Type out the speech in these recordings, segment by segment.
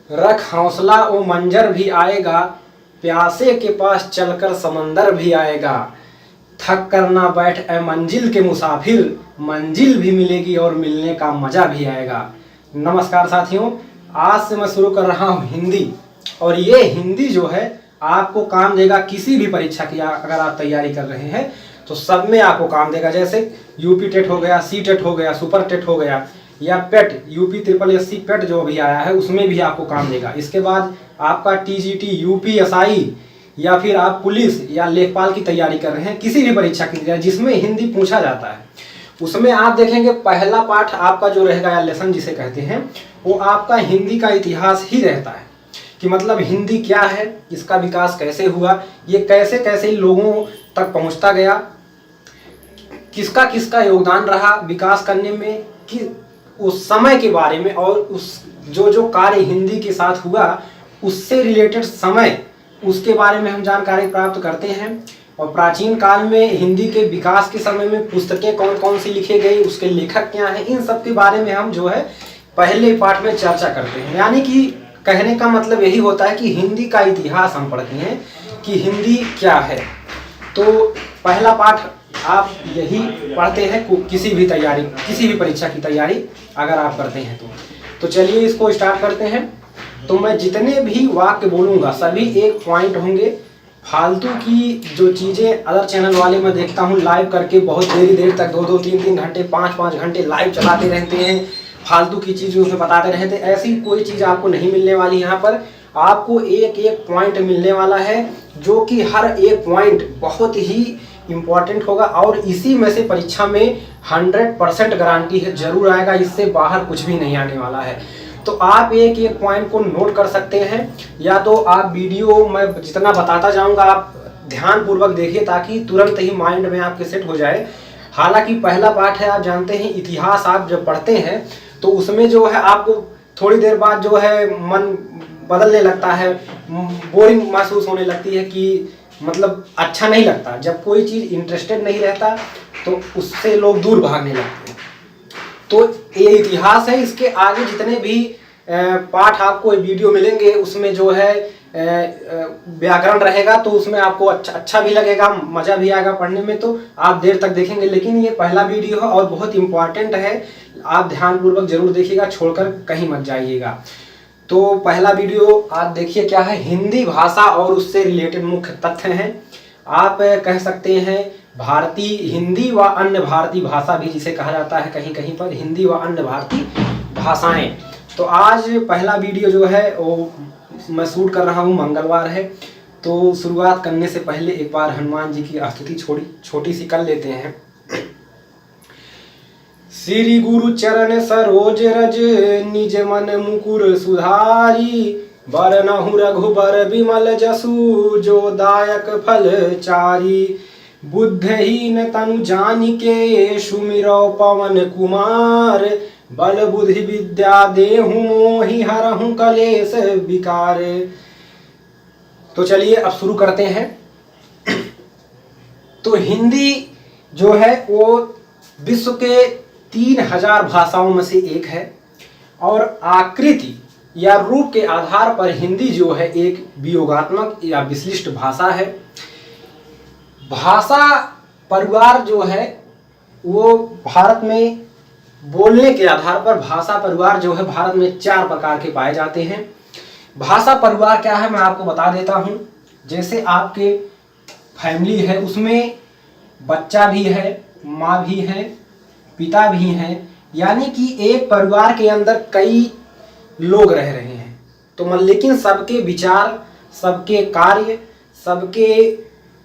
रख हौसला वो मंजर भी आएगा, प्यासे के पास चलकर समंदर भी आएगा। थक कर ना बैठ ए मंजिल के मुसाफिर, मंजिल भी मिलेगी और मिलने का मजा भी आएगा। नमस्कार साथियों, आज से मैं शुरू कर रहा हूँ हिंदी, और ये हिंदी जो है आपको काम देगा किसी भी परीक्षा की। अगर आप तैयारी कर रहे हैं तो सब में आपको काम देगा। जैसे यूपी टेट हो गया, सी टेट हो गया, सुपर टेट हो गया, या पेट यूपी SSSC पेट जो भी आया है उसमें भी आपको काम देगा। इसके बाद आपका TGT, UPSI, या फिर आप पुलिस या लेखपाल की तैयारी कर रहे हैं, किसी भी परीक्षा की तैयारी जिसमें हिंदी पूछा जाता है, उसमें आप देखेंगे पहला पाठ आपका जो रहेगा या लेसन जिसे कहते हैं, वो आपका हिंदी का इतिहास ही रहता है। कि मतलब हिंदी क्या है, इसका विकास कैसे हुआ, ये कैसे कैसे लोगों तक पहुंचता गया, किसका किसका योगदान रहा विकास करने में, कि उस समय के बारे में, और उस जो कार्य हिंदी के साथ हुआ उससे रिलेटेड समय, उसके बारे में हम जानकारी प्राप्त करते हैं। और प्राचीन काल में हिंदी के विकास के समय में पुस्तकें कौन कौन सी लिखे गई, उसके लेखक क्या हैं, इन सब के बारे में हम जो है पहले पाठ में चर्चा करते हैं। यानी कि कहने का मतलब यही होता है कि हिंदी का इतिहास हम पढ़ते हैं कि हिंदी क्या है। तो पहला पाठ आप यही पढ़ते हैं किसी भी तैयारी, किसी भी परीक्षा की तैयारी अगर आप करते हैं तो चलिए इसको स्टार्ट करते हैं। तो मैं जितने भी वाक्य बोलूँगा सभी एक पॉइंट होंगे। फालतू की जो चीज़ें अदर चैनल वाले मैं देखता हूँ लाइव करके बहुत देर तक 2-2, 3-3 घंटे, 5-5 घंटे लाइव चलाते रहते हैं, फालतू की चीज़ें उसमें बताते रहते हैं। ऐसी कोई चीज़ आपको नहीं मिलने वाली। यहाँ पर आपको एक एक पॉइंट मिलने वाला है, जो कि हर एक पॉइंट बहुत ही इम्पॉर्टेंट होगा, और इसी में से परीक्षा में 100% गारंटी है जरूर आएगा। इससे बाहर कुछ भी नहीं आने वाला है। तो आप एक एक पॉइंट को नोट कर सकते हैं, या तो आप वीडियो मैं जितना बताता जाऊंगा आप ध्यान पूर्वक देखिए, ताकि तुरंत ही माइंड में आपके सेट हो जाए। हालांकि पहला पाठ है, आप जानते हैं इतिहास आप जब पढ़ते हैं तो उसमें जो है आपको थोड़ी देर बाद जो है मन बदलने लगता है, बोरिंग महसूस होने लगती है, कि मतलब अच्छा नहीं लगता। जब कोई चीज़ इंटरेस्टेड नहीं रहता तो उससे लोग दूर भागने लगते हैं। तो ये इतिहास है। इसके आगे जितने भी पाठ आपको वीडियो मिलेंगे उसमें जो है व्याकरण रहेगा, तो उसमें आपको अच्छा भी लगेगा, मज़ा भी आएगा पढ़ने में, तो आप देर तक देखेंगे। लेकिन ये पहला वीडियो है और बहुत इम्पॉर्टेंट है, आप ध्यानपूर्वक जरूर देखिएगा, छोड़कर कहीं मत जाइएगा। तो पहला वीडियो आप देखिए क्या है, हिंदी भाषा और उससे रिलेटेड मुख्य तथ्य हैं। आप कह सकते हैं भारतीय हिंदी व अन्य भारतीय भाषा भी जिसे कहा जाता है कहीं कहीं पर, हिंदी व अन्य भारतीय भाषाएं। तो आज पहला वीडियो जो है वो मैं शूट कर रहा हूँ, मंगलवार है। तो शुरुआत करने से पहले एक बार हनुमान जी की स्तुति छोटी सी कर लेते हैं। श्री गुरु चरण सरोज रज, निज मन मुकुर सुधारी, बरनहु रघुबर विमल जसु, जो दायक फल चारी। बुद्धहीन तनु जानिके, सुमिरौ पवन कुमार, बल बुद्धि विद्या देहु मोहि, हरहु कलेश विकार। तो चलिए अब शुरू करते हैं। तो हिंदी जो है वो विश्व के 3000 भाषाओं में से एक है, और आकृति या रूप के आधार पर हिंदी जो है एक वियोगात्मक या विशिष्ट भाषा है। भाषा परिवार जो है वो भारत में बोलने के आधार पर भाषा परिवार जो है भारत में 4 प्रकार के पाए जाते हैं। भाषा परिवार क्या है मैं आपको बता देता हूँ। जैसे आपके फैमिली है, उसमें बच्चा भी है, माँ भी है, पिता भी हैं, यानी कि एक परिवार के अंदर कई लोग रह रहे हैं। तो लेकिन सबके विचार, सबके कार्य, सबके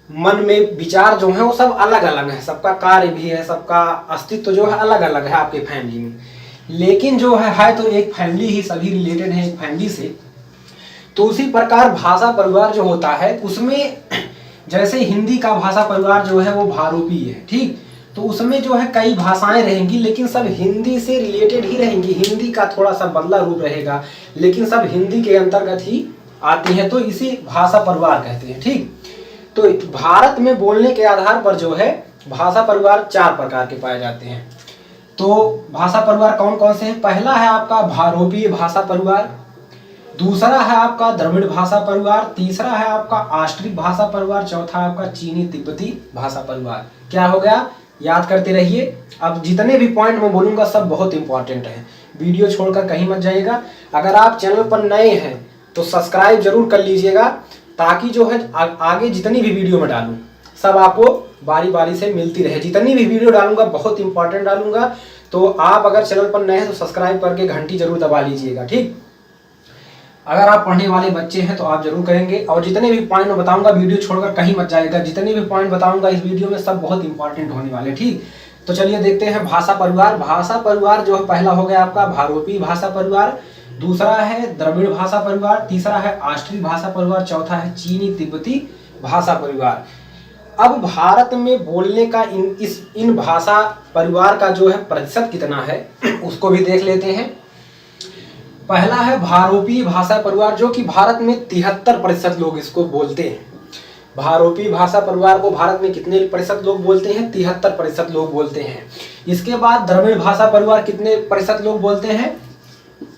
मन में विचार जो है वो सब अलग अलग है, सबका कार्य भी है, सबका अस्तित्व जो है अलग अलग है आपके फैमिली में। लेकिन जो है तो एक फैमिली ही, सभी रिलेटेड है एक फैमिली से। तो उसी प्रकार भाषा परिवार जो होता है उसमें जैसे हिंदी का भाषा परिवार जो है वो भारूपी है, ठीक। तो उसमें जो है कई भाषाएं रहेंगी, लेकिन सब हिंदी से रिलेटेड ही रहेंगी। हिंदी का थोड़ा सा बदला रूप रहेगा, लेकिन सब हिंदी के अंतर्गत ही आती हैं, तो इसी भाषा परिवार कहते हैं, ठीक। तो भारत में बोलने के आधार पर जो है भाषा परिवार 4 प्रकार के पाए जाते हैं। तो भाषा परिवार कौन कौन से हैं? पहला है आपका भारोपीय भाषा परिवार, दूसरा है आपका द्रविड़ भाषा परिवार, तीसरा है आपका ऑस्ट्रिक भाषा परिवार, चौथा आपका चीनी तिब्बती भाषा परिवार। क्या हो गया, याद करते रहिए। अब जितने भी पॉइंट मैं बोलूंगा सब बहुत इंपॉर्टेंट है, वीडियो छोड़कर कहीं मत जाइएगा। अगर आप चैनल पर नए हैं तो सब्सक्राइब जरूर कर लीजिएगा, ताकि जो है आगे जितनी भी वीडियो में डालूं सब आपको बारी बारी से मिलती रहे। जितनी भी वीडियो डालूंगा बहुत इंपॉर्टेंट डालूंगा, तो आप अगर चैनल पर नए हैं तो सब्सक्राइब करके घंटी जरूर दबा लीजिएगा, ठीक। अगर आप पढ़ने वाले बच्चे हैं तो आप जरूर करेंगे। और जितने भी पॉइंट मैं बताऊंगा वीडियो छोड़कर कहीं मत जाएगा, जितने भी पॉइंट बताऊंगा इस वीडियो में सब बहुत इंपॉर्टेंट होने वाले, ठीक। तो चलिए देखते हैं भाषा परिवार। भाषा परिवार जो है पहला हो गया आपका भारोपी भाषा परिवार, दूसरा है द्रविड़ भाषा परिवार, तीसरा है ऑस्ट्रिक भाषा परिवार, चौथा है चीनी तिब्बती भाषा परिवार। अब भारत में बोलने का इन भाषा परिवार का जो है प्रतिशत कितना है उसको भी देख लेते हैं। पहला है भारोपी भाषा परिवार, जो कि भारत में 73% लोग इसको बोलते हैं। भारोपी भाषा परिवार को भारत में कितने प्रतिशत लोग बोलते हैं, 73% लोग बोलते हैं। इसके बाद द्रविड़ भाषा परिवार कितने प्रतिशत लोग बोलते हैं,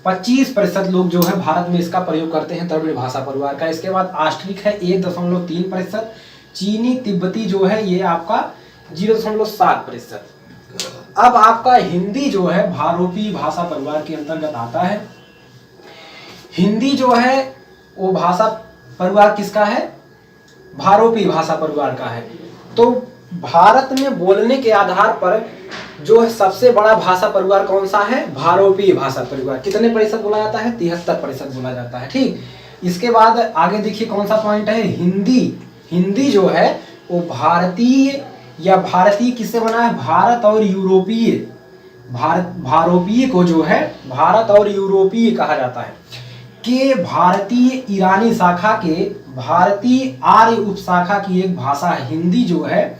25% लोग जो है भारत में इसका प्रयोग करते हैं द्रविड़ भाषा परिवार का। इसके बाद ऑस्ट्रिक है 1.3%, चीनी तिब्बती जो है ये आपका 0.7%। अब आपका हिंदी जो है भारोपी भाषा परिवार के अंतर्गत आता है। हिंदी जो है वो भाषा परिवार किसका है, भारोपी भाषा परिवार का है। तो भारत में बोलने के आधार पर जो है सबसे बड़ा भाषा परिवार कौन सा है, भारोपी भाषा परिवार। कितने प्रतिशत बोला जाता है, 73% बोला जाता है, ठीक। इसके बाद आगे देखिए कौन सा पॉइंट है, हिंदी। हिंदी जो है वो भारतीय या भारतीय किससे बना है, भारत और यूरोपीय। भारोपीय को जो है भारत और यूरोपीय कहा जाता है कि भारतीय ईरानी शाखा के भारतीय आर्य उपशाखा की एक भाषा है। हिंदी जो है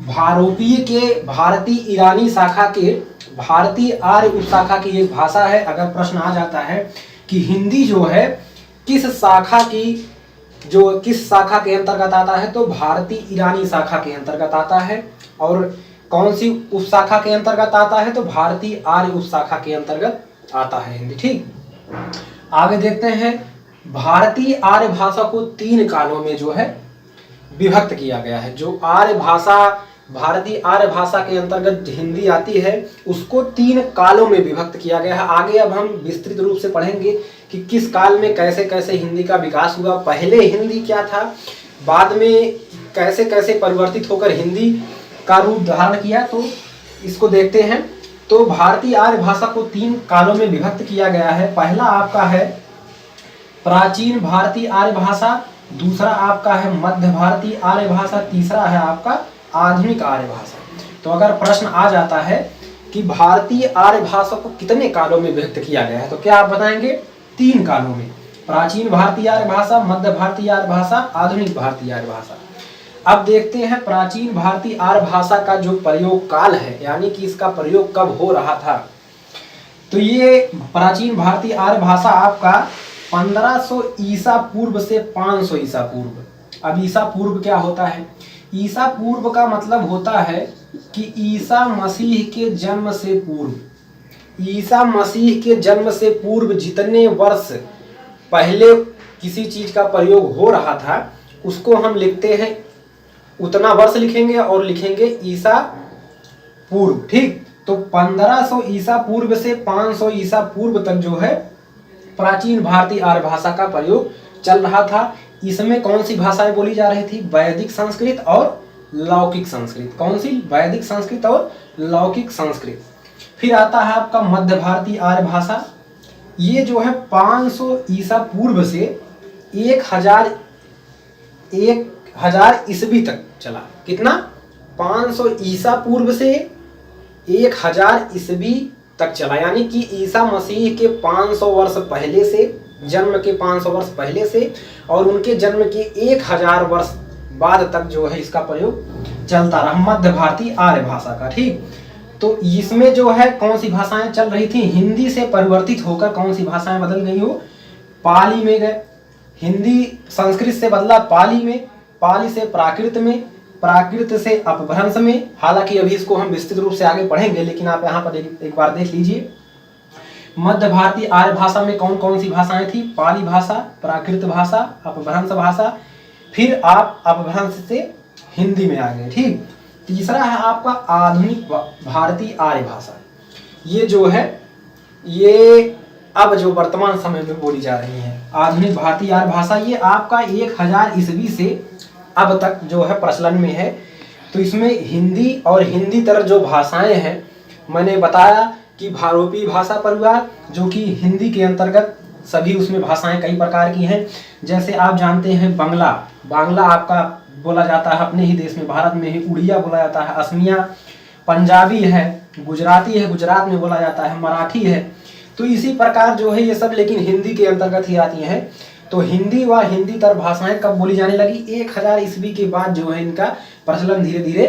भारोपीय के भारतीय ईरानी शाखा के भारतीय आर्य उपशाखा की एक भाषा है। अगर प्रश्न आ जाता है कि हिंदी जो है किस शाखा के अंतर्गत आता है, तो भारतीय ईरानी शाखा के अंतर्गत आता है। और कौन सी उपशाखा के अंतर्गत आता है, तो भारतीय आर्य उपशाखा के अंतर्गत आता है हिंदी, ठीक। आगे देखते हैं, भारतीय आर्य भाषा को 3 कालों में जो है विभक्त किया गया है। जो आर्य भाषा भारतीय आर्य भाषा के अंतर्गत हिंदी आती है उसको 3 कालों में विभक्त किया गया है। आगे अब हम विस्तृत रूप से पढ़ेंगे कि किस काल में कैसे कैसे हिंदी का विकास हुआ, पहले हिंदी क्या था, बाद में कैसे कैसे परिवर्तित होकर हिंदी का रूप धारण किया। तो इसको देखते हैं। तो भारतीय आर्य भाषा को 3 कालों में विभक्त किया गया है। पहला आपका है प्राचीन भारतीय आर्य भाषा, दूसरा आपका है मध्य भारतीय आर्य भाषा, तीसरा है आपका आधुनिक आर्य भाषा। तो अगर प्रश्न आ जाता है कि भारतीय आर्य भाषा को कितने कालों में विभक्त किया गया है, तो क्या आप बताएंगे, 3 कालों में। प्राचीन भारतीय आर्य भाषा, मध्य भारतीय आर्य भाषा, आधुनिक भारतीय आर्य भाषा। अब देखते हैं प्राचीन भारतीय आर्य भाषा का जो प्रयोग काल है, यानी कि इसका प्रयोग कब हो रहा था। तो ये प्राचीन भारतीय आर्य भाषा आपका 1500 ईसा पूर्व से 500 ईसा पूर्व। अब ईसा पूर्व क्या होता है, ईसा पूर्व का मतलब होता है कि ईसा मसीह के जन्म से पूर्व, ईसा मसीह के जन्म से पूर्व जितने वर्ष पहले किसी चीज का प्रयोग हो रहा था उसको हम लिखते हैं, उतना वर्ष लिखेंगे और लिखेंगे ईसा पूर्व, ठीक। तो 1500 ईसा पूर्व से 500 ईसा पूर्व तक जो है प्राचीन भारतीय आर्य भाषा का प्रयोग चल रहा था। इसमें कौन सी भाषाएं बोली जा रही थी, वैदिक संस्कृत और लौकिक संस्कृत। कौन सी, वैदिक संस्कृत और लौकिक संस्कृत। फिर आता है आपका मध्य भारतीय आर्य भाषा। ये जो है 500 ईसा पूर्व से 1000 ईस्वी तक चला। कितना, 500 ईसा पूर्व से 1000 ईस्वी तक चला, यानी कि ईसा मसीह के 500 वर्ष पहले से, जन्म के 500 वर्ष पहले से और उनके जन्म के 1000 वर्ष बाद तक जो है इसका प्रयोग चलता रहा, मध्य भारतीय आर्य भाषा का, ठीक। तो इसमें जो है कौन सी भाषाएं चल रही थी, हिंदी से परिवर्तित होकर कौन सी भाषाएं बदल गई हो, पाली में गए। हिंदी संस्कृत से बदला पाली में, पाली से प्राकृत में, प्राकृत से अपभ्रंश में। हालांकि अभी इसको हम विस्तृत रूप से आगे पढ़ेंगे, लेकिन आप यहाँ पर एक बार देख लीजिए। मध्य भारतीय आर्य भाषा में कौन कौन सी भाषाएं थी? पाली भाषा, प्राकृत भाषा, अपभ्रंश भाषा, फिर आप अपभ्रंश से हिंदी में आ गए। ठीक, तीसरा है आपका आधुनिक भारतीय आर्य भाषा। ये जो है ये अब जो वर्तमान समय में बोली जा रही है आधुनिक भारतीय आर्य भाषा, ये आपका 1000 ईस्वी से अब तक जो है प्रचलन में है। तो इसमें हिंदी और हिंदी तरह जो भाषाएं हैं, मैंने बताया कि भारोपी भाषा परिवार जो कि हिंदी के अंतर्गत सभी उसमें भाषाएं कई प्रकार की हैं। जैसे आप जानते हैं बांग्ला, बांग्ला आपका बोला जाता है अपने ही देश में भारत में ही, उड़िया बोला जाता है, असमिया, पंजाबी है, गुजराती है, गुजरात में बोला जाता है, मराठी है। तो इसी प्रकार जो है ये सब लेकिन हिंदी के अंतर्गत ही आती हैं। तो हिंदी व हिंदी तर भाषाएं कब बोली जाने लगी? 1000 ईस्वी के बाद जो है इनका प्रचलन धीरे धीरे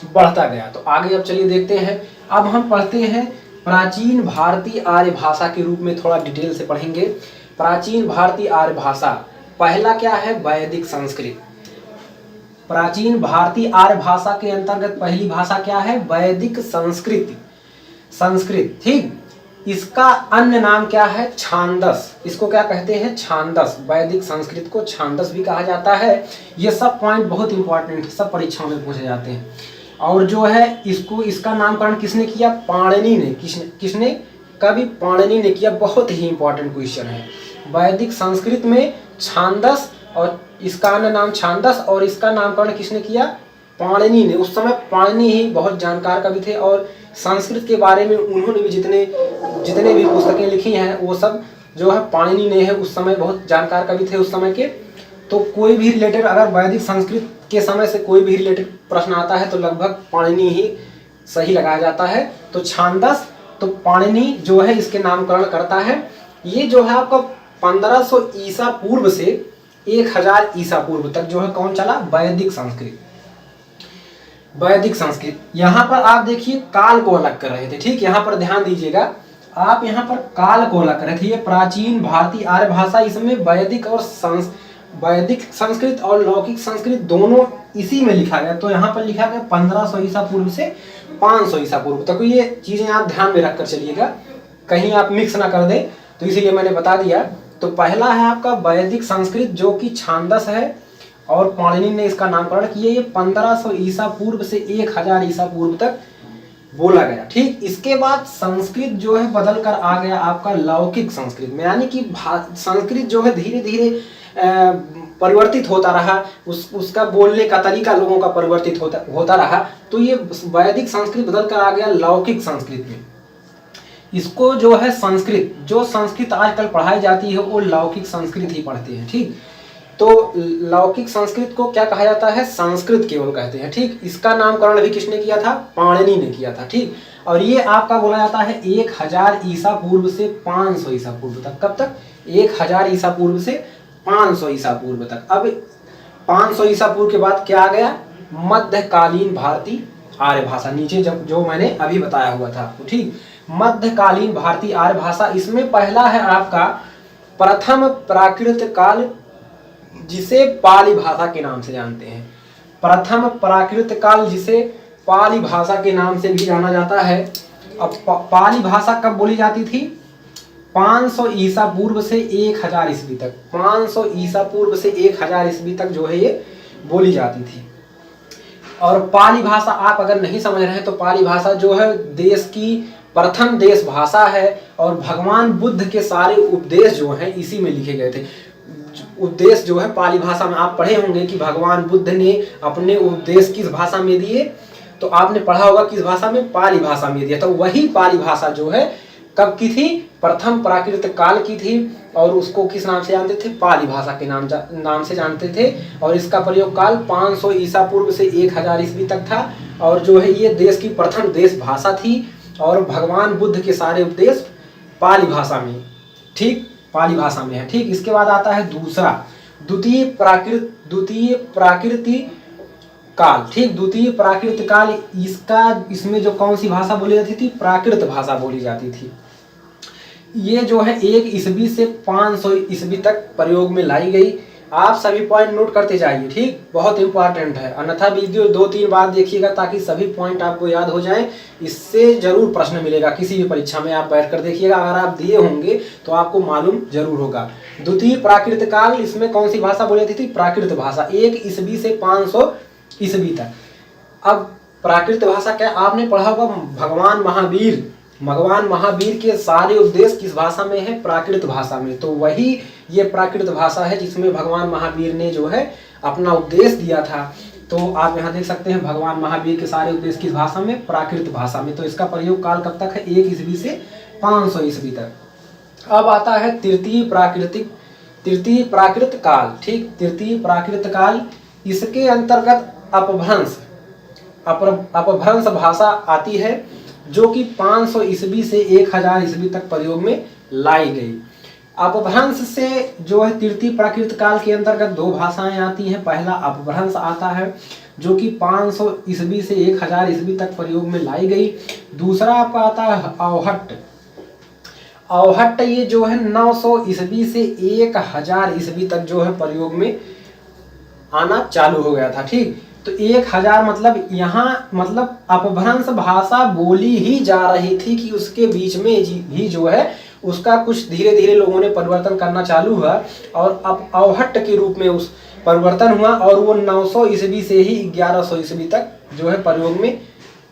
बढ़ता गया। तो आगे अब चलिए देखते हैं। अब हम पढ़ते हैं प्राचीन भारतीय आर्य भाषा के रूप में, थोड़ा डिटेल से पढ़ेंगे। प्राचीन भारतीय आर्य भाषा, पहला क्या है? वैदिक संस्कृत। प्राचीन भारतीय आर्य भाषा के अंतर्गत पहली भाषा क्या है? वैदिक संस्कृत। संस्कृत, ठीक। इसका अन्य नाम क्या है? छांदस। इसको क्या कहते हैं? छांदस। वैदिक संस्कृत को छांदस भी कहा जाता है। ये सब पॉइंट बहुत इंपॉर्टेंट है, सब परीक्षाओं में पूछे जाते हैं। और जो है इसको, इसका नामकरण किसने किया? पाणिनि ने। किसने? कवि पाणिनि ने किया। बहुत ही इंपॉर्टेंट क्वेश्चन है। वैदिक संस्कृत में छांदस, और इसका अन्य नाम छांदस, और इसका नामकरण किसने किया? पाणिनि ने। उस समय पाणिनि ही बहुत जानकार कवि थे और संस्कृत के बारे में उन्होंने भी जितने भी पुस्तकें लिखी हैं वो सब जो है पाणिनि ने है। उस समय बहुत जानकार कवि थे उस समय के। तो कोई भी रिलेटेड, अगर वैदिक संस्कृत के समय से कोई भी रिलेटेड प्रश्न आता है तो लगभग पाणिनि ही सही लगाया जाता है। तो छांदस, तो पाणिनि जो है इसके नामकरण करता है। ये जो है आपका 1500 ईसा पूर्व से 1000 ईसा पूर्व तक जो है कौन चला? वैदिक संस्कृत। वैदिक संस्कृत। यहाँ पर आप देखिए काल को अलग कर रहे थे। ठीक, यहाँ पर ध्यान दीजिएगा, आप यहाँ पर काल को अलग कर रहे थे। ये प्राचीन भारतीय आर्य भाषा, इसमें वैदिक संस्कृत और लौकिक संस्कृत दोनों इसी में लिखा गया। तो यहाँ पर लिखा गया 1500 ईसा पूर्व से 500 ईसा पूर्व तक। तो ये चीजें आप ध्यान में रखकर चलिएगा, कहीं आप मिक्स ना कर दें। तो इसीलिए मैंने बता दिया। तो पहला है आपका वैदिक संस्कृत जो कि छांदस है, और पाणिनि ने इसका नामकरण किया। ये 1500 ईसा पूर्व से 1000 ईसा पूर्व तक बोला गया। ठीक, इसके बाद संस्कृत जो है बदल कर आ गया आपका लौकिक संस्कृत में, यानी कि संस्कृत जो है धीरे धीरे परिवर्तित होता रहा। उसका बोलने का तरीका लोगों का परिवर्तित होता रहा। तो ये वैदिक संस्कृत बदल कर आ गया लौकिक संस्कृत में। इसको जो है संस्कृत, जो संस्कृत आजकल पढ़ाई जाती है वो लौकिक संस्कृत ही पढ़ते हैं। ठीक, तो लौकिक संस्कृत को क्या कहा जाता है? संस्कृत केवल कहते हैं। ठीक, इसका नामकरण भी किसने किया था? पाणिनि ने किया था। ठीक, और ये आपका बोला जाता है 1000 ईसा पूर्व से 500 ईसा पूर्व तक। कब तक? 1000 ईसा पूर्व से 500 ईसा पूर्व तक। अब 500 ईसा पूर्व के बाद क्या आ गया? मध्यकालीन भारतीय आर्य भाषा। नीचे जो मैंने अभी बताया हुआ था आपको। ठीक, मध्यकालीन भारतीय आर्य भाषा, इसमें पहला है आपका प्रथम प्राकृत काल, जिसे पाली भाषा के नाम से जानते हैं। प्रथम प्राकृत काल, जिसे पाली भाषा के नाम से भी जाना जाता है। अब पाली भाषा कब बोली जाती थी? 500 ईसा पूर्व से 1000 ईस्वी तक। 500 ईसा पूर्व से 1000 ईस्वी तक जो है ये बोली जाती थी। और पाली भाषा आप अगर नहीं समझ रहे हैं तो पाली भाषा जो है देश की प्रथम देश भाषा है, और भगवान बुद्ध के सारे उपदेश जो हैं इसी में लिखे गए थे। उपदेश जो है पाली भाषा में आप पढ़े होंगे कि भगवान बुद्ध ने अपने उपदेश किस भाषा में दिए, तो आपने पढ़ा होगा किस भाषा में? पाली भाषा में दिया। तो वही पाली भाषा जो है कब की थी? प्रथम प्राकृत काल की थी, और उसको किस नाम से जानते थे? पाली भाषा के नाम से जानते थे। और इसका प्रयोग काल 500 ईसा पूर्व से 1000 ईस्वी तक था। और जो है ये देश की प्रथम देश भाषा थी, और भगवान बुद्ध के सारे उपदेश पाली भाषा में, ठीक, पाली भाषा में है। ठीक, इसके बाद आता है दूसरा द्वितीय प्राकृतिक काल। ठीक, द्वितीय प्राकृत काल, इसमें जो कौन सी भाषा बोली जाती थी? प्राकृत भाषा बोली जाती थी। ये जो है 1 ईस्वी से 500 ईस्वी तक प्रयोग में लाई गई। आप सभी पॉइंट नोट करते जाइए, ठीक, बहुत इंपॉर्टेंट है। अन्यथा वीडियो 2-3 बार देखिएगा ताकि सभी पॉइंट आपको याद हो जाएं। इससे जरूर प्रश्न मिलेगा किसी भी परीक्षा में, आप बैठ कर देखिएगा। अगर आप दिए होंगे तो आपको मालूम जरूर होगा। द्वितीय प्राकृत काल, इसमें कौन सी भाषा बोली जाती थी? प्राकृत भाषा, 1 ईस्वी से 500 ईस्वी तक। अब प्राकृत भाषा क्या आपने पढ़ा होगा? भगवान महावीर के सारे उपदेश किस भाषा में है? प्राकृत भाषा में। तो वही ये प्राकृत भाषा है जिसमें भगवान महावीर ने जो है अपना उपदेश दिया था। तो आप यहाँ देख सकते हैं भगवान महावीर के सारे उपदेश किस भाषा में? प्राकृत भाषा में। तो इसका प्रयोग काल कब तक है? 1 ईस्वी से 500 ईस्वी तक। अब आता है तृतीय प्राकृत काल, ठीक, तृतीय प्राकृत काल। इसके अंतर्गत अपभ्रंश भाषा आती है जो कि 500 ईस्वी से 1000 ईस्वी तक प्रयोग में लाई गई। अपभ्रंश से जो है तृतीय प्राकृत काल के अंतर्गत 2 भाषाएं आती हैं। पहला अपभ्रंश आता है जो कि 500 ईस्वी से 1000 ईस्वी तक प्रयोग में लाई गई। दूसरा आपका आता है अवहट्ट, ये जो है 900 ईस्वी से 1000 ईस्वी तक जो है प्रयोग में आना चालू हो गया था, ठीक। तो 1000 मतलब यहाँ मतलब अपभ्रंश भाषा बोली ही जा रही थी कि उसके बीच में भी जो है उसका कुछ धीरे धीरे लोगों ने परिवर्तन करना चालू हुआ और अब अवहट्ट के रूप में उस परिवर्तन हुआ और वो 900 ईस्वी से ही 1100 ईस्वी तक जो है प्रयोग में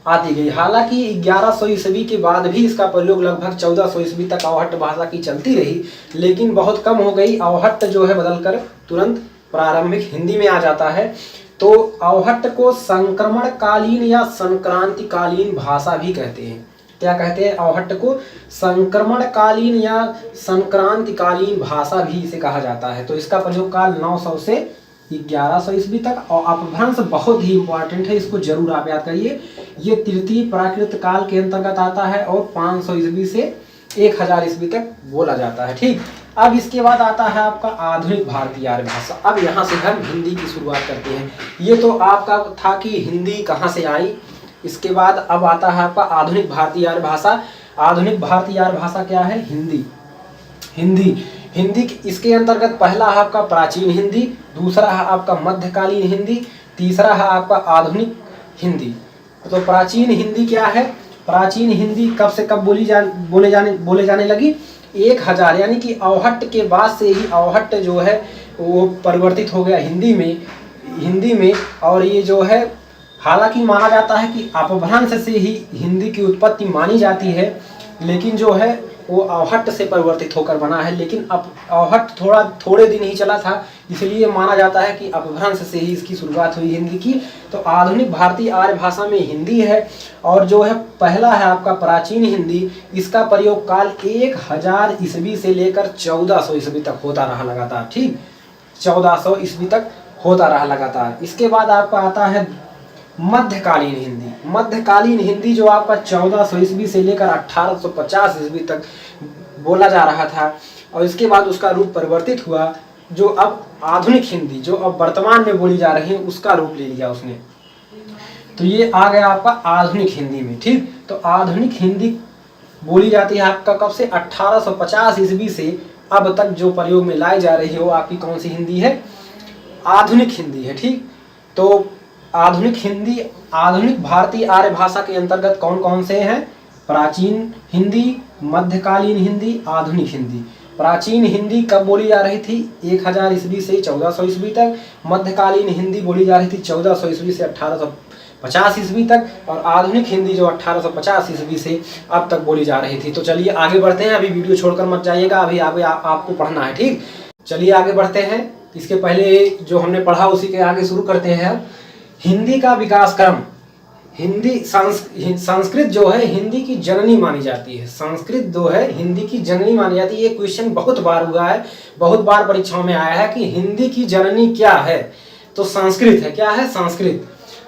आती गई। हालांकि 1100 ईस्वी के बाद भी इसका प्रयोग लगभग 1400 ईस्वी तक अवहट्ट भाषा की चलती रही, लेकिन बहुत कम हो गई। अवहट्ट जो है बदलकर तुरंत प्रारंभिक हिंदी में आ जाता है। तो अवहट्ट को संक्रमणकालीन या संक्रांतिकालीन भाषा भी कहते हैं। क्या कहते हैं? अवहट्ट को संक्रमणकालीन या संक्रांतिकालीन भाषा भी इसे कहा जाता है। तो इसका प्रयोग काल 900 से 1100 ईस्वी तक। और अपभ्रंश बहुत ही इंपॉर्टेंट है, इसको जरूर आप याद करिए। ये तृतीय प्राकृत काल के अंतर्गत आता है और 500 ईस्वी से 1000 ईस्वी तक बोला जाता है, ठीक। अब इसके बाद आता है आपका आधुनिक भारतीय आर्य भाषा। अब यहाँ से हम हिंदी की शुरुआत करते हैं। ये तो आपका था कि हिंदी कहाँ से आई। इसके बाद अब आता है आपका आधुनिक भारतीय आर्य भाषा। आधुनिक भारतीय आर्य भाषा क्या है? हिंदी इसके अंतर्गत पहला है आपका प्राचीन हिंदी, दूसरा है आपका मध्यकालीन हिंदी, तीसरा है आपका आधुनिक हिंदी। तो प्राचीन हिंदी क्या है? प्राचीन हिंदी कब से कब बोले जाने लगी? 1000 यानी कि अवहट्ट के बाद से ही अवहट्ट जो है वो परिवर्तित हो गया हिंदी में। और ये जो है हालांकि माना जाता है कि अपभ्रंश से ही हिंदी की उत्पत्ति मानी जाती है, लेकिन जो है वो अवहट्ट से परिवर्तित होकर बना है। लेकिन अब अवहट्ट थोड़े दिन ही चला था, इसलिए माना जाता है कि अपभ्रंश से ही इसकी शुरुआत हुई हिंदी की। तो आधुनिक भारतीय आर्य भाषा में हिंदी है और जो है पहला है आपका प्राचीन हिंदी। इसका प्रयोग काल 1000 ईस्वी से लेकर 1400 ईस्वी तक होता रहा लगातार, ठीक, 1400 ईस्वी तक होता रहा लगातार। इसके बाद आपका आता है मध्यकालीन हिंदी। मध्यकालीन हिंदी जो आपका 1400 ईस्वी से लेकर 1850 ईस्वी तक बोला जा रहा था और इसके बाद उसका रूप परिवर्तित हुआ, जो अब आधुनिक हिंदी जो अब वर्तमान में बोली जा रही है उसका रूप ले लिया उसने। तो ये आ गया आपका आधुनिक हिंदी में, ठीक। तो आधुनिक हिंदी बोली जाती है आपका कब से? 1850 ईस्वी से अब तक जो प्रयोग में लाई जा रही है वो आपकी कौन सी हिंदी है? आधुनिक हिंदी है, ठीक। तो आधुनिक हिंदी आधुनिक भारतीय आर्य भाषा के अंतर्गत कौन कौन से हैं? प्राचीन हिंदी, मध्यकालीन हिंदी, आधुनिक हिंदी। प्राचीन हिंदी कब बोली जा रही थी? 1000 ईस्वी से 1400 ईस्वी तक। मध्यकालीन हिंदी बोली जा रही थी 1400 ईस्वी से 1850 ईस्वी तक। और आधुनिक हिंदी जो 1850 ईस्वी से अब तक बोली जा रही थी। तो चलिए आगे बढ़ते हैं, अभी वीडियो छोड़कर मत जाइएगा, अभी आगे आपको पढ़ना है, ठीक। चलिए आगे बढ़ते हैं। इसके पहले जो हमने पढ़ा उसी के आगे शुरू करते हैं। हिंदी का विकास क्रम। संस्कृत जो है हिंदी की जननी मानी जाती है। संस्कृत जो है हिंदी की जननी मानी जाती है। ये क्वेश्चन बहुत बार हुआ है, बहुत बार परीक्षाओं में आया है कि हिंदी की जननी क्या है? तो संस्कृत है। क्या है? संस्कृत।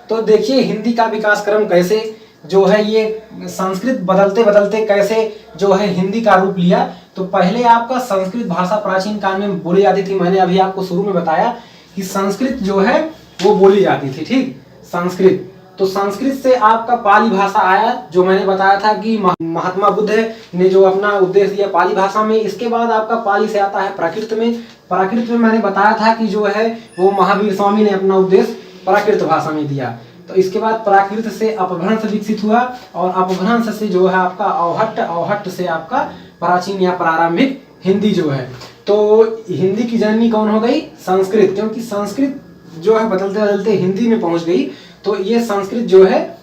तो देखिए हिंदी का विकास क्रम कैसे जो है ये संस्कृत बदलते बदलते कैसे जो है हिंदी का रूप लिया। तो पहले आपका संस्कृत भाषा प्राचीन काल में बोली जाती थी। मैंने अभी आपको शुरू में बताया कि संस्कृत जो है वो बोली जाती थी, ठीक, संस्कृत। तो संस्कृत से आपका पाली भाषा आया, जो मैंने बताया था कि महात्मा बुद्ध ने जो अपना उपदेश दिया पाली भाषा में। इसके बाद आपका पाली से आता है प्राकृत में। प्राकृत में मैंने बताया था कि जो है वो महावीर स्वामी ने अपना उपदेश प्राकृत भाषा में दिया। तो इसके बाद प्राकृत से अपभ्रंश विकसित हुआ, और अपभ्रंश से जो है आपका अवहट्ट, अवहट्ट से आपका प्राचीन या प्रारंभिक हिंदी जो है। तो हिंदी की जननी कौन हो गई? संस्कृत, क्योंकि संस्कृत जो है बदलते बदलते हिंदी में पहुंच गई, तो ये संस्कृत जो है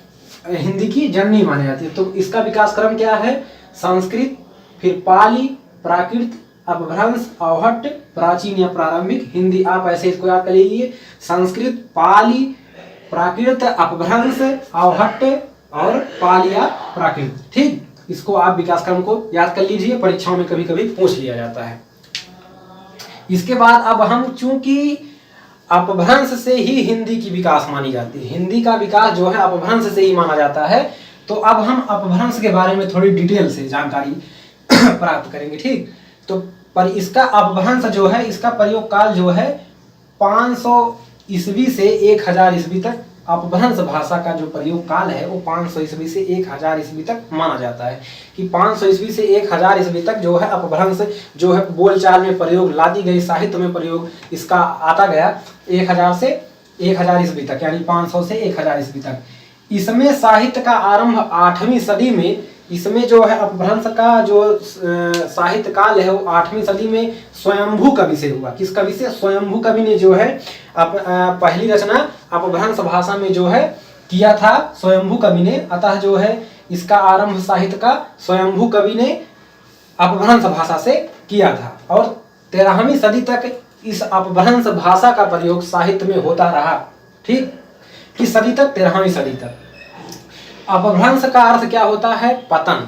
हिंदी की जननी मानी जाती है। तो इसका विकास क्रम क्या है? संस्कृत, फिर पाली, प्राकृत, अपभ्रंश, अवहट्ट, प्राचीन या प्रारंभिक हिंदी। आप ऐसे इसको याद कर लीजिए, संस्कृत, पाली, प्राकृत, अपभ्रंश, अवहट्ट और पाली या प्राकृत। ठीक, इसको आप विकास क्रम को याद कर लीजिए, परीक्षाओं में कभी कभी पूछ लिया जाता है। इसके बाद अब हम, चूंकि अपभ्रंश से ही हिंदी की विकास मानी जाती है, हिंदी का विकास जो है अपभ्रंश से ही माना जाता है, तो अब हम अपभ्रंश के बारे में थोड़ी डिटेल से जानकारी प्राप्त करेंगे। ठीक, तो पर इसका अपभ्रंश जो है, इसका प्रयोग काल जो है 500 ईस्वी से 1000 ईस्वी तक। अपभ्रंश भाषा का जो प्रयोग काल है वो 500 ईस्वी से 1000 ईस्वी तक माना जाता है, कि 500 ईस्वी से 1000 ईस्वी तक जो है अपभ्रंश जो है बोलचाल में प्रयोग ला दी गई, साहित्य में प्रयोग इसका आता गया 1000 से 1000 ईस्वी तक, यानी 500 से 1000 ईस्वी तक। इसमें साहित्य का आरंभ 8वीं सदी में, इसमें जो है अपभ्रंश का जो साहित्य काल है वो 8वीं सदी में स्वयंभू कवि से हुआ। किस कवि से? स्वयंभू कवि ने जो है पहली रचना अपभ्रंश भाषा में जो है किया था, स्वयंभू कवि ने। अतः जो है इसका आरंभ साहित्य का स्वयंभू कवि ने अपभ्रंश भाषा से किया था, और 13वीं सदी तक इस अपभ्रंश भाषा का प्रयोग साहित्य में होता रहा। ठीक, किस सदी तक? 13वीं सदी तक। अपभ्रंश का अर्थ क्या होता है? पतन।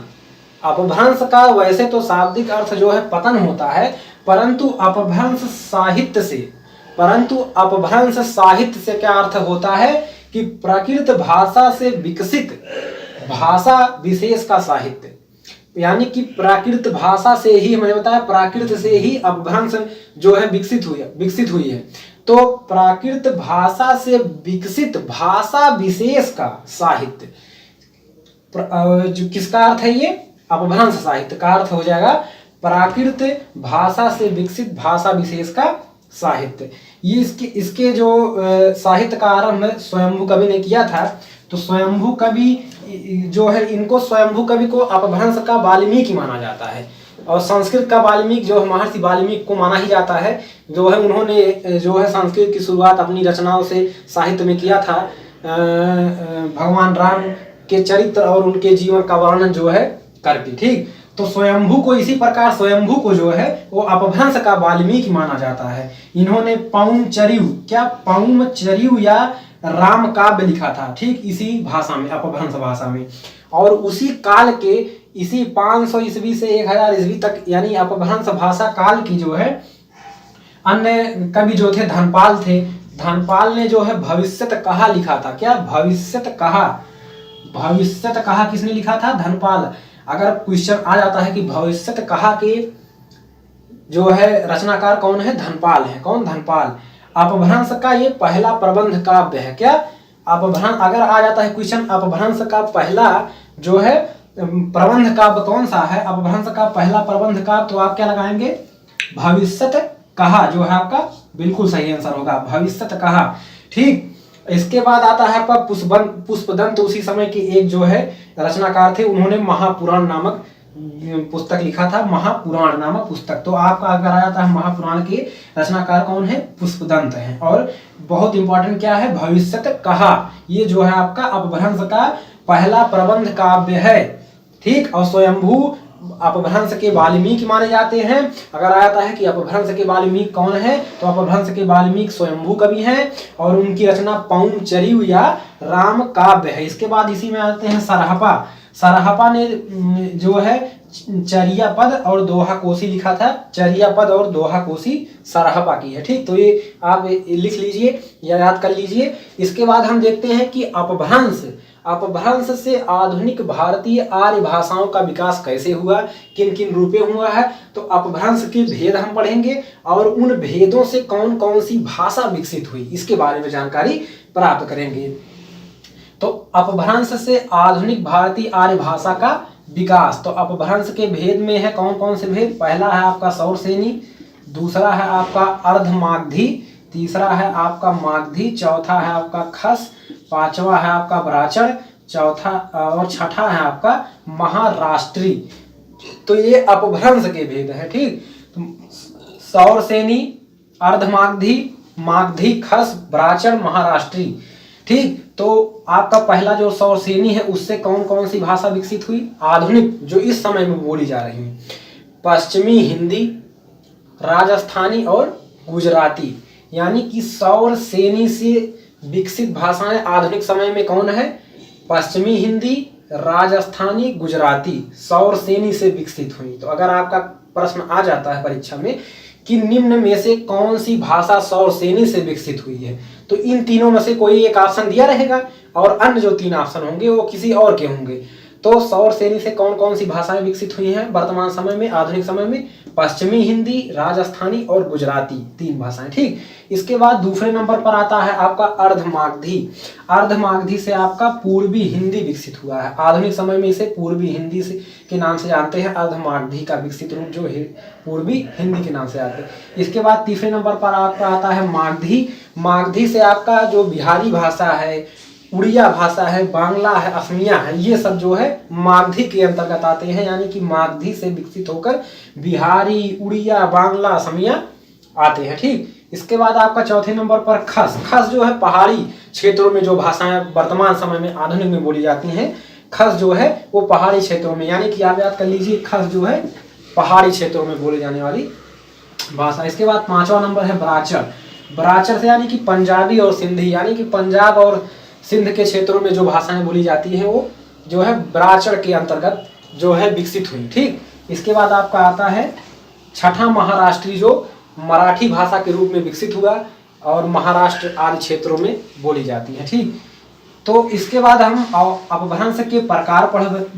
अपभ्रंश का वैसे तो शाब्दिक अर्थ जो है पतन होता है, परंतु अपभ्रंश साहित्य से क्या अर्थ होता है कि प्राकृत भाषा से विकसित भाषा विशेष का साहित्य, यानी कि प्राकृत भाषा से ही, मैंने बताया प्राकृत से ही अपभ्रंश जो है विकसित हुई है। तो प्राकृत भाषा से विकसित भाषा विशेष का साहित्य, जो किसका अर्थ है ये? अपभ्रंश साहित्य का अर्थ हो जाएगा प्राकृत भाषा से विकसित भाषा विशेष का साहित्य। ये इसके जो साहित्य का आरंभ स्वयंभू कवि ने किया था। तो स्वयंभू कवि जो है, इनको स्वयंभू कवि को अपभ्रंश का वाल्मीकि माना जाता है, और संस्कृत का वाल्मीकि जो है महर्षि वाल्मीकि को माना ही जाता है। जो है उन्होंने जो है संस्कृत की शुरुआत अपनी रचनाओं से साहित्य में किया था। भगवान राम के चरित्र और उनके जीवन का वर्णन जो है करके। ठीक, तो स्वयंभू को, इसी प्रकार स्वयंभू को जो है वो अपभ्रंश का वाल्मीकि माना जाता है। इन्होंने पौमचर्यु या राम काव्य लिखा था। ठीक, इसी भाषा में, अपभ्रंश भाषा में। और उसी काल के, इसी 500 ईस्वी से 1000 ईस्वी तक, यानी अपभ्रंश भाषा काल की जो है अन्य कवि जो थे धनपाल थे। धनपाल ने जो है भविष्यत कहा लिखा था। क्या? भविष्यत कहा। भविष्यत कहा किसने लिखा था? धनपाल। अगर क्वेश्चन आ जाता है कि भविष्यत कहा के जो है रचनाकार कौन है? धनपाल है। कौन? धनपाल। अपभ्रंश का ये पहला प्रबंध काव्य है। क्या? अपभ्रंश अगर आ जाता है क्वेश्चन, अपभ्रंश का पहला जो है प्रबंध काव्य कौन सा है? अपभ्रंश का पहला प्रबंध काव्य, तो आप क्या लगाएंगे? भविष्यत कहा, जो है आपका बिल्कुल सही आंसर होगा, भविष्यत कहा। ठीक, इसके बाद आता है आपका पुष्पदंत। उसी समय के एक जो है रचनाकार थे, उन्होंने महापुराण नामक पुस्तक लिखा था, महापुराण नामक पुस्तक। तो आपका अगर आ जाता है महापुराण के रचनाकार कौन है? पुष्पदंत हैं। और बहुत इंपॉर्टेंट क्या है? भविष्यत कहा। ये जो है आपका अपभ्रंश का पहला प्रबंध काव्य है। ठीक, और स्वयंभू अपभ्रंश के वाल्मीकि माने जाते हैं। अगर आ जाता है कि अपभ्रंश के वाल्मीकि कौन है, तो अपभ्रंश के वाल्मीकि स्वयंभू कवि हैं, और उनकी रचना पौमचर्यु या राम काव्य है। इसके बाद इसी में आते हैं सरहपा। सरहपा ने जो है चर्या पद और दोहा कोशी लिखा था। चर्या पद और दोहा कोशी सरहपा की है। ठीक, तो ये आप लिख लीजिए या याद कर लीजिए। इसके बाद हम देखते हैं कि अपभ्रंश से आधुनिक भारतीय आर्य भाषाओं का विकास कैसे हुआ, किन किन रूपे हुआ है। तो अपभ्रंश के भेद हम पढ़ेंगे, और उन भेदों से कौन कौन सी भाषा विकसित हुई, इसके बारे में जानकारी प्राप्त करेंगे। तो अपभ्रंश से आधुनिक भारतीय आर्य भाषा का विकास। तो अपभ्रंश के भेद में है कौन कौन से भेद? पहला है आपका सौरसेनी, दूसरा है आपका अर्धमागधी, तीसरा है आपका मागधी, चौथा है आपका खस, पांचवा है आपका ब्राचर, चौथा और छठा है आपका महाराष्ट्री। तो ये अपभ्रंश के भेद है। ठीक, सौरसेनी, अर्धमागधी, मागधी, खस, ब्राचर, महाराष्ट्री। ठीक, तो आपका पहला जो सौरसेनी है उससे कौन कौन सी भाषा विकसित हुई आधुनिक जो इस समय में बोली जा रही है? पश्चिमी हिंदी, राजस्थानी और गुजराती। यानी कि सौरसेनी से विकसित भाषाएं आधुनिक समय में कौन है? पश्चिमी हिंदी, राजस्थानी, गुजराती सौरसेनी से विकसित हुई। तो अगर आपका प्रश्न आ जाता है परीक्षा में कि निम्न में से कौन सी भाषा सौरसेनी से विकसित हुई है, तो इन तीनों में से कोई एक ऑप्शन दिया रहेगा और अन्य जो तीन ऑप्शन होंगे वो किसी और के होंगे। तो सौरसेनी से कौन कौन सी भाषाएं विकसित हुई हैं वर्तमान समय में, आधुनिक समय में? पश्चिमी हिंदी, राजस्थानी और गुजराती, तीन भाषाएं। ठीक, इसके बाद दूसरे नंबर पर आता है आपका अर्धमागधी। अर्धमागधी से आपका पूर्वी हिंदी विकसित हुआ है। आधुनिक समय में इसे पूर्वी हिंदी से के नाम से जानते हैं। अर्धमागधी का विकसित रूप जो है पूर्वी हिंदी के नाम से जानते हैं। इसके बाद तीसरे नंबर पर आपका आता है मागधी। मागधी से आपका जो बिहारी भाषा है, उड़िया भाषा है, बांग्ला है, असमिया है, ये सब जो है मागधी के अंतर्गत आते हैं। यानी कि मागधी से विकसित होकर बिहारी, उड़िया, बांग्ला, असमिया आते हैं। ठीक, इसके बाद आपका चौथे नंबर पर खस। खस जो है पहाड़ी क्षेत्रों में जो भाषाएं वर्तमान समय में आधुनिक में बोली जाती हैं, खस जो है वो पहाड़ी क्षेत्रों में, यानी कि आप याद कर लीजिए खस जो है पहाड़ी क्षेत्रों में बोले जाने वाली भाषा। इसके बाद पांचवा नंबर है ब्राचर। ब्राचर से यानी कि पंजाबी और सिंधी, यानी कि पंजाब और सिंध के क्षेत्रों में जो भाषाएं बोली जाती हैं वो जो है ब्राचर के अंतर्गत जो है विकसित हुई। ठीक, इसके बाद आपका आता है छठा महाराष्ट्री, जो मराठी भाषा के रूप में विकसित हुआ और महाराष्ट्र आदि क्षेत्रों में बोली जाती है। ठीक, तो इसके बाद हम अपभ्रंश के प्रकार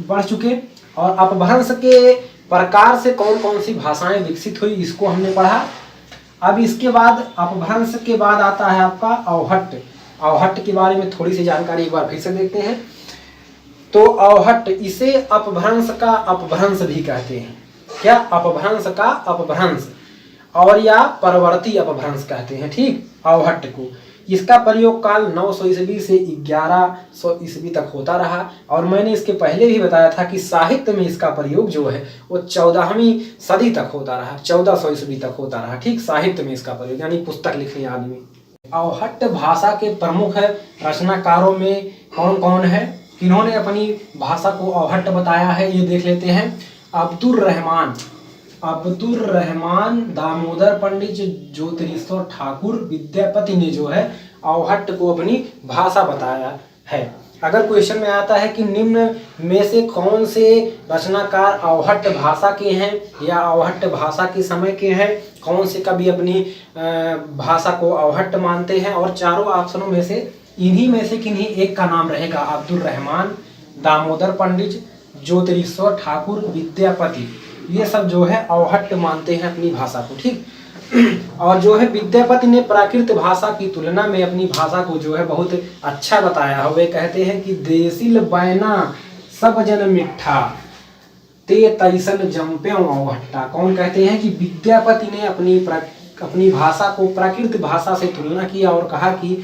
बढ़ चुके और अपभ्रंश के प्रकार से कौन कौन सी भाषाएं विकसित हुई इसको हमने पढ़ा। अब इसके बाद अपभ्रंश के बाद आता है आपका अवहट्ट। अवहट्ट के बारे में थोड़ी सी जानकारी एक बार फिर से देखते हैं। तो अवहट्ट, इसे अपभ्रंश का अपभ्रंश भी कहते हैं। क्या? अपभ्रंश का अपभ्रंश और या परवर्ती अपभ्रंश कहते हैं। ठीक, अवहट्ट को। इसका प्रयोग काल 900 ईस्वी से 1100 ईस्वी तक होता रहा और मैंने इसके पहले भी बताया था कि साहित्य में इसका प्रयोग जो है वो 14वीं सदी तक होता रहा, 1400 ईस्वी तक होता रहा। ठीक, साहित्य में इसका प्रयोग यानी पुस्तक लिखने आदमी। अवहट्ट भाषा के प्रमुख रचनाकारों में कौन कौन है, किन्होंने अपनी भाषा को अवहट्ट बताया है, ये देख लेते हैं। अब्दुल रहमान, दामोदर पंडित, ज्योतिरीश्वर ठाकुर, विद्यापति ने जो है अवहट्ट को अपनी भाषा बताया है। अगर क्वेश्चन में आता है कि निम्न में से कौन से रचनाकार अवहट्ट भाषा के हैं या अवहट्ट भाषा के समय के हैं, कौन से कवि अपनी भाषा को अवहट्ट मानते हैं, और चारों ऑप्शनों में से इन्हीं में से किन्हीं एक का नाम रहेगा। अब्दुल रहमान, दामोदर पंडित, ज्योतिरीश्वर ठाकुर, विद्यापति, ये सब जो है अवहट्ट मानते हैं अपनी भाषा को। ठीक, और जो है विद्यापति ने प्राकृत भाषा की तुलना में अपनी भाषा को जो है बहुत अच्छा बताया है। वे कहते हैं कि देसिल बैना सब जन मिठा ते तैसन जम्प्यों अवहट्टा। कौन कहते हैं कि विद्यापति ने अपनी भाषा को प्राकृत भाषा से तुलना किया और कहा कि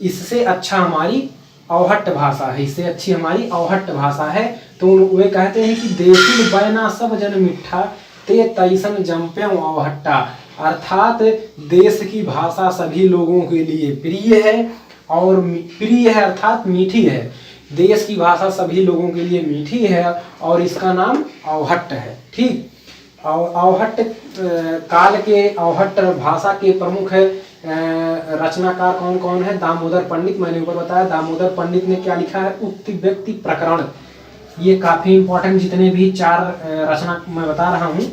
इससे अच्छा हमारी अवहट्ट भाषा है, इससे अच्छी हमारी अवहट्ट भाषा है। तो वे कहते हैं कि देसिल बैना सब जन मिठा ते तैसन जम्प्यों अवहट्टा, अर्थात देश की भाषा सभी लोगों के लिए प्रिय है और प्रिय है अर्थात मीठी है। देश की भाषा सभी लोगों के लिए मीठी है और इसका नाम अवहट्ट है। ठीक, और अवहट्ट काल के अवहट्ट भाषा के प्रमुख रचनाकार कौन कौन है? दामोदर पंडित, मैंने ऊपर बताया। दामोदर पंडित ने क्या लिखा है? उक्त व्यक्ति प्रकरण। ये काफी इंपॉर्टेंट, जितने भी चार रचना मैं बता रहा हूँ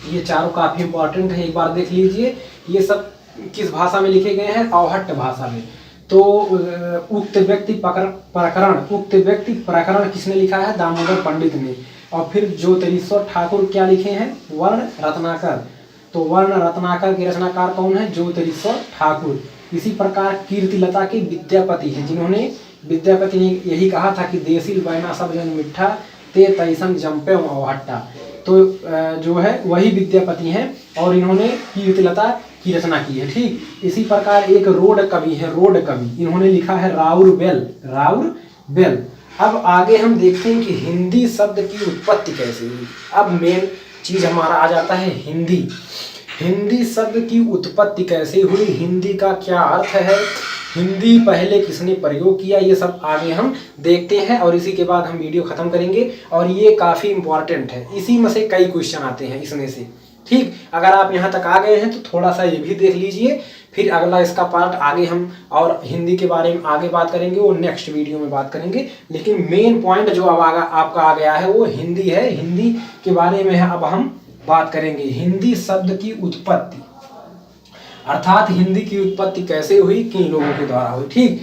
ये चारों काफी इंपॉर्टेंट है, एक बार देख लीजिए। ये सब किस भाषा में लिखे गए हैं? अवहट्ट भाषा में। तो उक्त व्यक्ति प्रकरण, उक्त व्यक्ति प्रकरण किसने लिखा है? दामोदर पंडित ने। और फिर ज्योतिरीश्वर ठाकुर क्या लिखे हैं? वर्ण रत्नाकर। तो वर्ण रत्नाकर के रचनाकार कौन है? ज्योतिरीश्वर ठाकुर। इसी प्रकार कीर्तिलता के विद्यापति हैं, जिन्होंने विद्यापति ने यही कहा था कि देसी बैना सब जन मिठा ते तैसन जंपे हट्टा। तो जो है वही विद्यापति हैं और इन्होंने कीर्तिलता की रचना की है। ठीक, इसी प्रकार एक रोड कवि है, रोड कवि, इन्होंने लिखा है राउर बेल, राउर बेल। अब आगे हम देखते हैं कि हिंदी शब्द की उत्पत्ति कैसे हुई। अब मेन चीज हमारा आ जाता है हिंदी। हिंदी शब्द की उत्पत्ति कैसे हुई, हिंदी का क्या अर्थ है, हिंदी पहले किसने प्रयोग किया, ये सब आगे हम देखते हैं और इसी के बाद हम वीडियो खत्म करेंगे। और ये काफ़ी इंपॉर्टेंट है, इसी में से कई क्वेश्चन आते हैं इसमें से। ठीक, अगर आप यहाँ तक आ गए हैं तो थोड़ा सा ये भी देख लीजिए, फिर अगला इसका पार्ट आगे हम और हिंदी के बारे में आगे बात करेंगे, वो नेक्स्ट वीडियो में बात करेंगे। लेकिन मेन पॉइंट जो अब आपका आ गया है वो हिंदी है, हिंदी के बारे में अब हम बात करेंगे। हिंदी शब्द की उत्पत्ति अर्थात हिंदी की उत्पत्ति कैसे हुई, किन लोगों के द्वारा हुई। ठीक,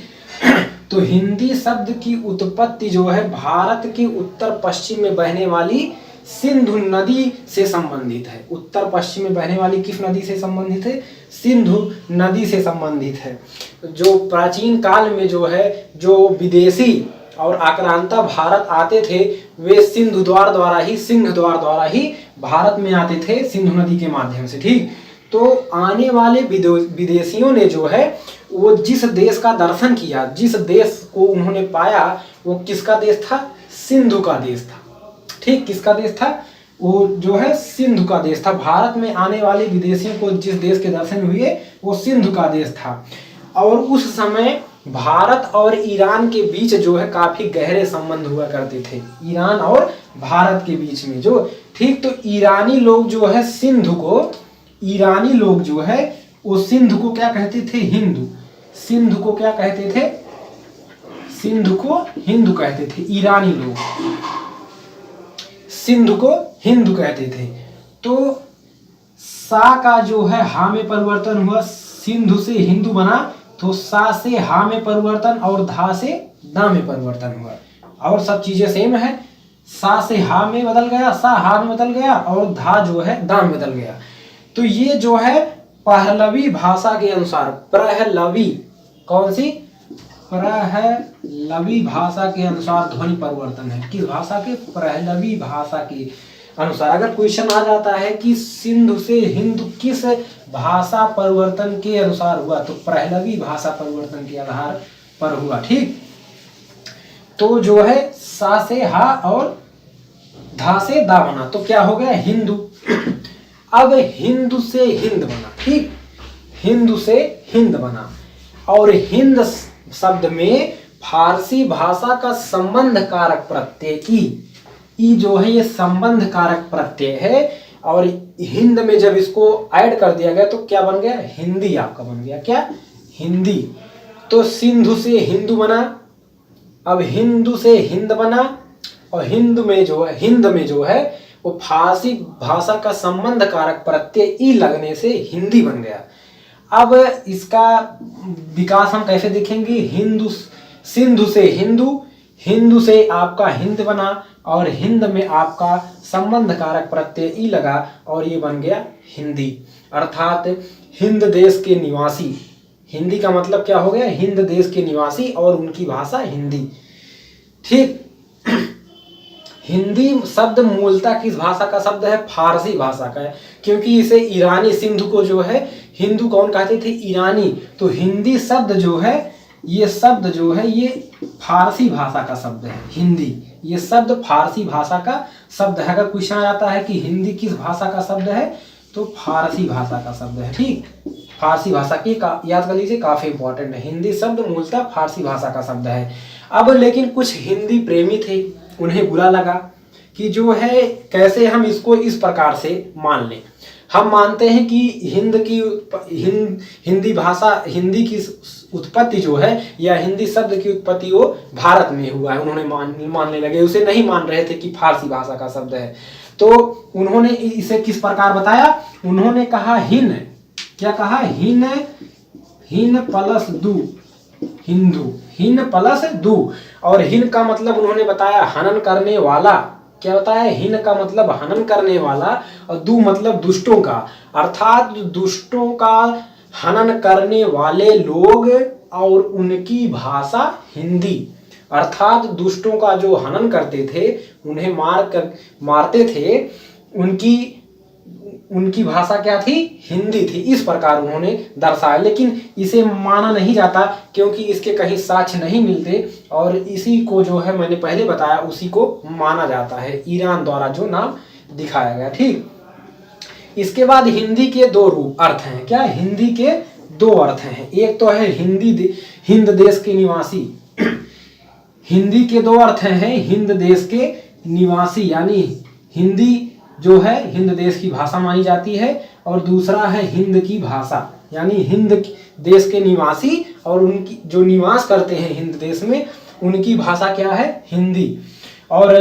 तो हिंदी शब्द की उत्पत्ति जो है भारत के उत्तर पश्चिम में बहने वाली सिंधु नदी से संबंधित है। उत्तर पश्चिम में बहने वाली किस नदी से संबंधित है, सिंधु नदी से संबंधित है। जो प्राचीन काल में जो है जो विदेशी और आक्रांता भारत आते थे वे सिंधु द्वार द्वारा ही, सिंह द्वार द्वारा ही भारत में आते थे, सिंधु नदी के माध्यम से। ठीक, तो आने वाले विदेशियों ने जो है वो जिस देश का दर्शन किया, जिस देश को उन्होंने पाया, वो किसका देश था, सिंधु का देश था। ठीक, किसका देश था, वो जो है सिंधु का देश था। भारत में आने वाले विदेशियों को जिस देश के दर्शन हुए वो सिंधु का देश था। और उस समय भारत और ईरान के बीच जो है काफी गहरे संबंध हुआ करते थे, ईरान और भारत के बीच में जो। ठीक, तो ईरानी लोग जो है सिंधु को, ईरानी लोग जो है वो सिंधु को क्या कहते थे, हिंदू। सिंधु को क्या कहते थे, सिंधु को हिंदू कहते थे। ईरानी लोग सिंधु को हिंदू कहते थे। तो सा का जो है हा में परिवर्तन हुआ, सिंधु से हिंदू बना, तो सा से हा में परिवर्तन और धा से दा में परिवर्तन हुआ। और सब चीजें सेम है, सा से हा में बदल गया, सा हा में बदल गया और धा जो है दा में बदल गया। तो ये जो है पहलवी भाषा के अनुसार, पहलवी कौन सी, पहलवी भाषा के अनुसार ध्वनि परिवर्तन है। किस भाषा के, पहलवी भाषा के अनुसार। अगर क्वेश्चन आ जाता है कि सिंधु से हिंदू किस भाषा परिवर्तन के अनुसार हुआ, तो पहलवी भाषा परिवर्तन के आधार पर हुआ। ठीक, तो जो है सा से हा और धा से दा बना, तो क्या हो गया, हिंदू। अब हिंदू से हिंद बना। ठीक, हिंदू से हिंद बना। और हिंद शब्द में फारसी भाषा का संबंध कारक प्रत्यय ई जो है ये संबंध कारक प्रत्यय है। और हिंद में जब इसको ऐड कर दिया गया तो क्या बन गया, हिंदी आपका बन गया, क्या, हिंदी। तो सिंधु से हिंदू बना, अब हिंदू से हिंद बना, और हिंद में जो है वो फारसी भाषा का संबंध कारक प्रत्यय ई लगने से हिंदी बन गया। अब इसका विकास हम कैसे देखेंगे, हिंदू, सिंधु से हिंदू, हिंदू से आपका हिंद बना और हिंद में आपका संबंध कारक प्रत्यय ई लगा और ये बन गया हिंदी। अर्थात हिंद देश के निवासी, हिंदी का मतलब क्या हो गया, हिंद देश के निवासी और उनकी भाषा हिंदी। ठीक, हिंदी शब्द मूलतः किस भाषा का शब्द है, फारसी भाषा का है, क्योंकि इसे ईरानी, सिंधु को जो है हिंदू कौन कहते थे, ईरानी। तो हिंदी शब्द जो है, ये शब्द जो है ये फारसी भाषा का शब्द है, हिंदी। ये शब्द फारसी भाषा का शब्द है। अगर क्वेश्चन आता है कि हिंदी किस भाषा का शब्द है, तो फारसी भाषा का शब्द है। ठीक, फारसी भाषा की याद कर लीजिए, काफी इंपॉर्टेंट है। हिंदी शब्द मूलतः फारसी भाषा का शब्द है। अब लेकिन कुछ हिंदी प्रेमी थे, उन्हें बुरा लगा कि जो है कैसे हम इसको इस प्रकार से मान लें। हम मानते हैं कि हिंदी भाषा, हिंदी की उत्पत्ति जो है या हिंदी शब्द की उत्पत्ति वो भारत में हुआ है। उन्होंने मानने लगे, उसे नहीं मान रहे थे कि फारसी भाषा का शब्द है। तो उन्होंने इसे किस प्रकार बताया, उन्होंने कहा हिन, क्या कहा, हिन प्लस दू, हिंदू, हिन प्लस दू। और हिन का मतलब उन्होंने बताया हनन करने वाला, क्या बताया, हिन का मतलब हनन करने वाला और दू मतलब दुष्टों का। अर्थात दुष्टों का हनन करने वाले लोग और उनकी भाषा हिंदी। अर्थात दुष्टों का जो हनन करते थे, उन्हें मारते थे, उनकी भाषा क्या थी? हिंदी थी। इस प्रकार उन्होंने दर्शाया, लेकिन इसे माना नहीं जाता क्योंकि इसके कहीं साक्ष्य नहीं मिलते, और इसी को जो है मैंने पहले बताया उसी को माना जाता है, ईरान द्वारा जो नाम दिखाया गया। ठीक, इसके बाद हिंदी के दो रूप अर्थ हैं। क्या? हिंदी के दो अर्थ हैं। एक तो है हिंद देश के निवासी। हिंदी के दो अर्थ हैं, हिंद देश के निवासी, यानी हिंदी जो है हिंद देश की भाषा मानी जाती है, और दूसरा है हिंद की भाषा, यानी हिंद देश के निवासी और उनकी जो निवास करते हैं हिंद देश में, उनकी भाषा क्या है? हिंदी। और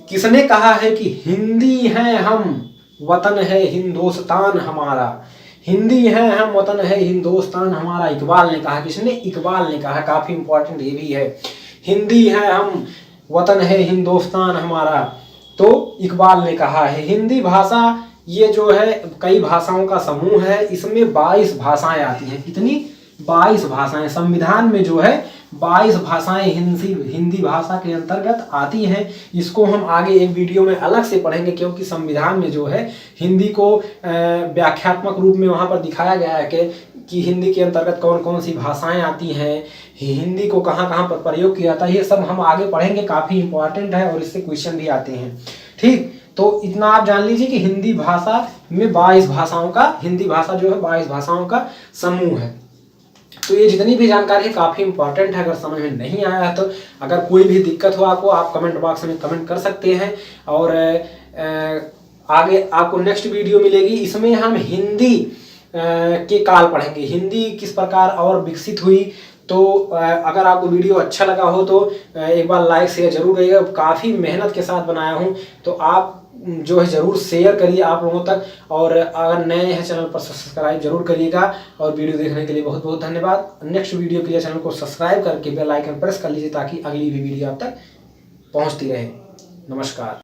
किसने कहा है कि हिंदी हैं हम, वतन है हिंदुस्तान हमारा। हिंदी है हम, वतन है हिंदुस्तान हमारा। इकबाल ने कहा। किसने? इकबाल ने कहा। काफी इंपॉर्टेंट ये भी है। हिंदी है हम, वतन है हिंदुस्तान हमारा, तो इकबाल ने कहा है। हिंदी भाषा ये जो है कई भाषाओं का समूह है। इसमें 22 भाषाएं आती हैं। कितनी? 22 भाषाएं। संविधान में जो है 22 भाषाएं हिंदी भाषा के अंतर्गत आती हैं। इसको हम आगे एक वीडियो में अलग से पढ़ेंगे, क्योंकि संविधान में जो है हिंदी को व्याख्यात्मक रूप में वहाँ पर दिखाया गया है कि हिंदी के अंतर्गत कौन कौन सी भाषाएं आती हैं, हिंदी को कहाँ कहाँ पर प्रयोग किया जाता है। ये सब हम आगे पढ़ेंगे, काफ़ी इंपॉर्टेंट है और इससे क्वेश्चन भी आते हैं। ठीक, तो इतना आप जान लीजिए कि हिंदी भाषा में 22 भाषाओं का, हिंदी भाषा जो है 22 भाषाओं का समूह है। तो ये जितनी भी जानकारी है काफ़ी इंपॉर्टेंट है। अगर समझ में नहीं आया है तो अगर कोई भी दिक्कत हो आपको, आप कमेंट बॉक्स में कमेंट कर सकते हैं। और आगे आपको नेक्स्ट वीडियो मिलेगी, इसमें हम हिंदी के काल पढ़ेंगे, हिंदी किस प्रकार और विकसित हुई। तो अगर आपको वीडियो अच्छा लगा हो तो एक बार लाइक शेयर जरूर करिएगा। काफ़ी मेहनत के साथ बनाया हूँ, तो आप जो है ज़रूर शेयर करिए आप लोगों तक। और अगर नए हैं चैनल पर सब्सक्राइब जरूर करिएगा। और वीडियो देखने के लिए बहुत बहुत धन्यवाद। नेक्स्ट वीडियो के लिए चैनल को सब्सक्राइब करके बेल आइकन प्रेस कर लीजिए, ताकि अगली भी वीडियो आप तक पहुँचती रहे। नमस्कार।